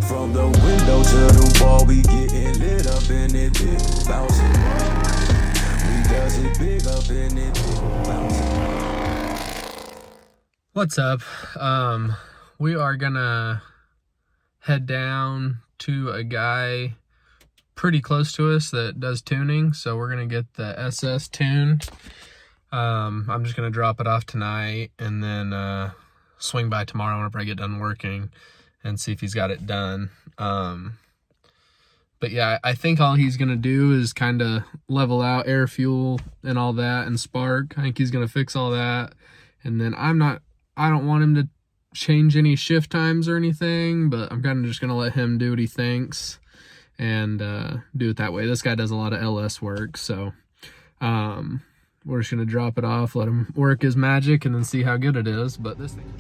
From the window to the wall, we getting lit up in it, big bouncing. We does it big up in it, big bouncing. What's up? We are gonna head down to a guy pretty close to us that does tuning, so we're gonna get the SS tuned. I'm just gonna drop it off tonight and then swing by tomorrow whenever I get done working and see if he's got it done. But yeah, I think all he's gonna do is kind of level out air, fuel, and all that, and spark. I think he's gonna fix all that, and then I don't want him to change any shift times or anything, but I'm kind of just gonna let him do what he thinks and do it that way. This guy does a lot of LS work, so we're just gonna drop it off, let him work his magic, and then see how good it is. But this thing.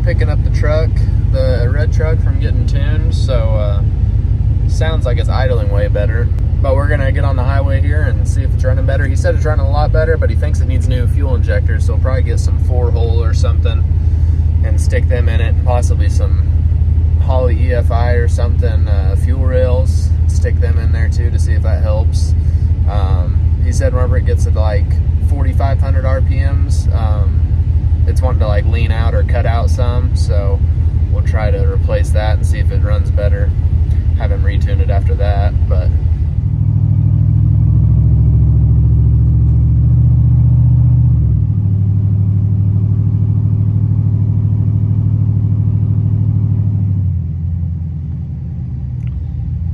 Picking up the truck, the red truck, from getting tuned, so sounds like it's idling way better. But we're gonna get on the highway here and see if it's running better. He said it's running a lot better, but he thinks it needs new fuel injectors, so we'll probably get some 4-hole or something and stick them in it, and possibly some Holley EFI or something, fuel rails, stick them in there too to see if that helps. He said whenever it gets to like 4,500 RPMs, it's wanting to like lean out or cut out some, so we'll try to replace that and see if it runs better. Have him retune it after that. But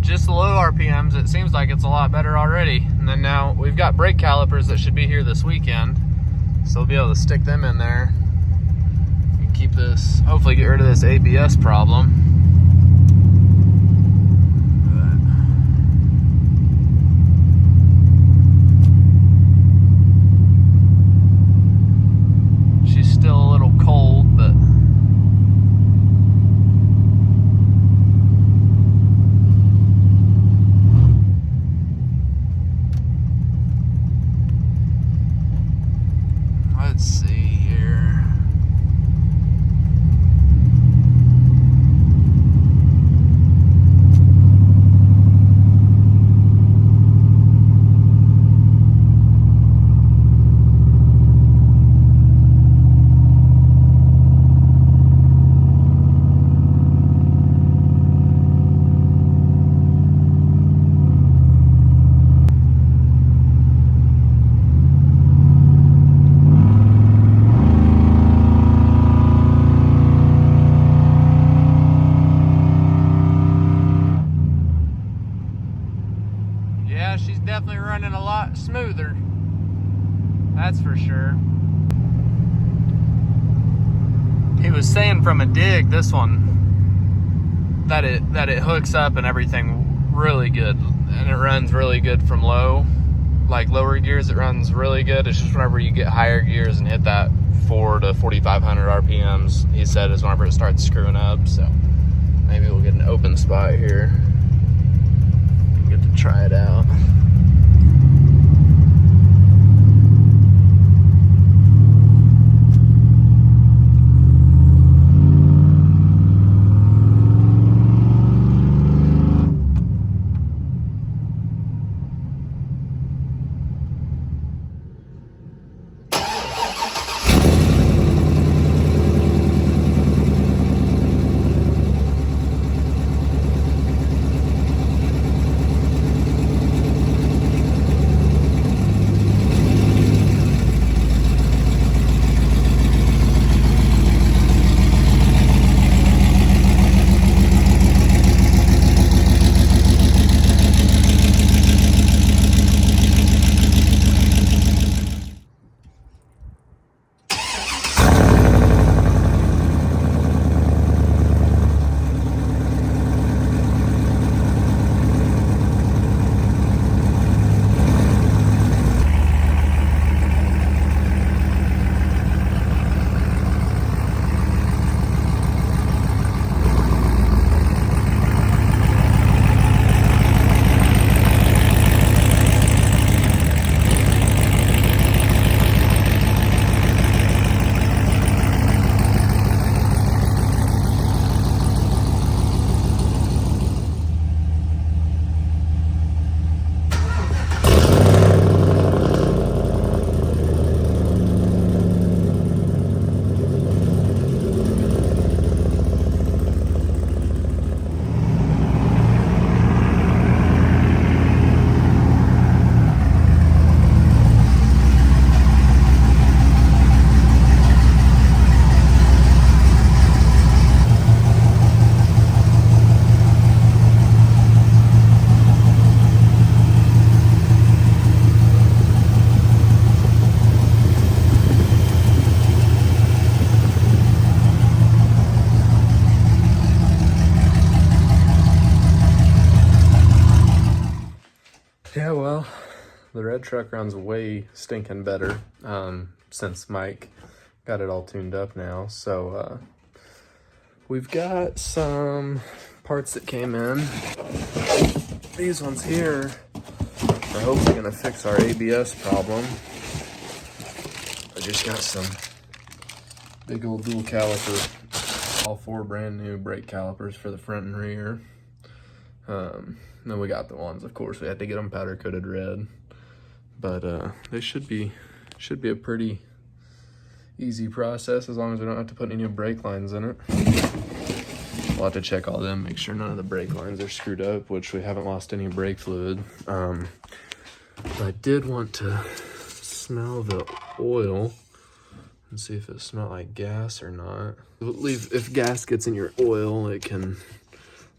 just the low RPMs, it seems like it's a lot better already. And then now we've got brake calipers that should be here this weekend, so we'll be able to stick them in there. Keep this, hopefully get rid of this ABS problem. She's still a little cold, but let's see here. Yeah, she's definitely running a lot smoother. That's for sure. He was saying from a dig, this one, that it hooks up and everything really good, and it runs really good from low. Like lower gears, it runs really good. It's just whenever you get higher gears and hit that 4,000 to 4,500 RPMs, he said, is whenever it starts screwing up. So maybe we'll get an open spot here. Get to try it out. the red truck runs way stinking better since Mike got it all tuned up now. So we've got some parts that came in. These ones here are hopefully gonna fix our ABS problem. I just got some big old dual caliper, all 4 brand new brake calipers for the front and rear. Then we got the ones, of course, we had to get them powder coated red, but they should be a pretty easy process as long as we don't have to put any new brake lines in it. We'll have to check all them, make sure none of the brake lines are screwed up, which we haven't lost any brake fluid. But I did want to smell the oil and see if it smelled like gas or not. If gas gets in your oil, it can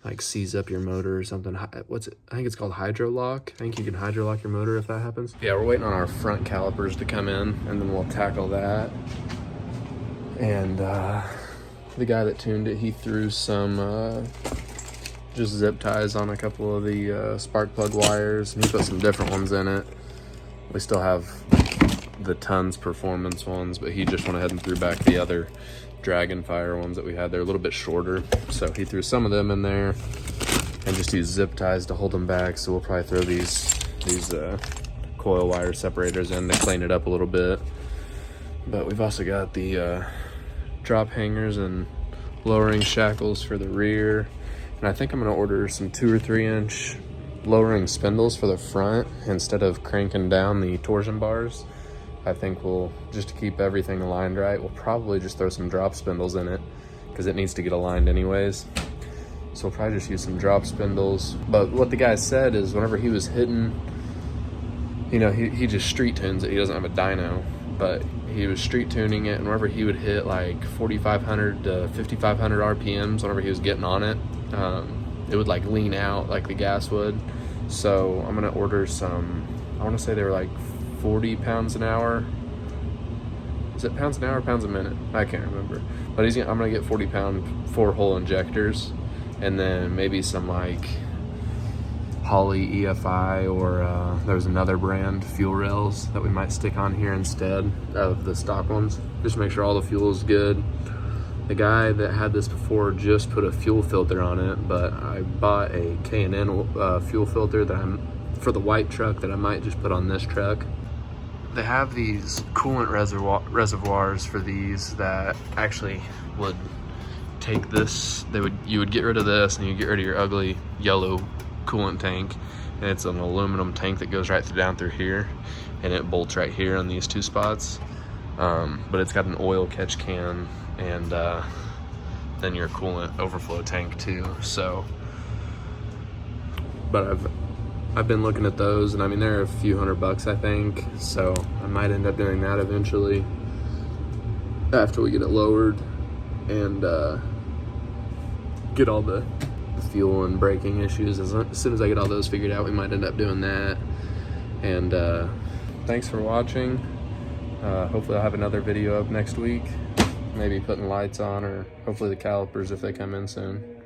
like seize up your motor or something. What's it? I think it's called hydro lock. I think you can hydro lock your motor if that happens. Yeah, we're waiting on our front calipers to come in, and then we'll tackle that. And the guy that tuned it, he threw some just zip ties on a couple of the spark plug wires, and he put some different ones in it. We still have the Tons performance ones, but he just went ahead and threw back the other DragonFire ones that we had. They're a little bit shorter, so he threw some of them in there and just used zip ties to hold them back. So we'll probably throw these coil wire separators in to clean it up a little bit. But we've also got the drop hangers and lowering shackles for the rear, and I think I'm gonna order some 2 or 3 inch lowering spindles for the front instead of cranking down the torsion bars. I think we'll, just to keep everything aligned right, we'll probably just throw some drop spindles in it because it needs to get aligned anyways. So we'll probably just use some drop spindles. But what the guy said is whenever he was hitting, you know, he just street tunes it. He doesn't have a dyno, but he was street tuning it, and whenever he would hit like 4,500 to 5,500 RPMs, whenever he was getting on it, it would like lean out like the gas would. So I'm gonna order some, I wanna say they were like 40 pounds an hour. Is it pounds an hour or pounds a minute? I can't remember. But I'm gonna get 40 pound 4-hole injectors, and then maybe some like Holley EFI or there's another brand, fuel rails, that we might stick on here instead of the stock ones. Just make sure all the fuel is good. The guy that had this before just put a fuel filter on it, but I bought a K&N fuel filter that for the white truck that I might just put on this truck. They have these coolant reservoirs for these that actually would take this, you would get rid of this and you get rid of your ugly yellow coolant tank, and it's an aluminum tank that goes right down through here, and it bolts right here on these 2 spots. But it's got an oil catch can and then your coolant overflow tank too. So, but I've been looking at those, and I mean they're a few $100 I think, so I might end up doing that eventually after we get it lowered and get all the fuel and braking issues. As soon as I get all those figured out, we might end up doing that. And thanks for watching. Hopefully I'll have another video up next week, maybe putting lights on, or hopefully the calipers if they come in soon.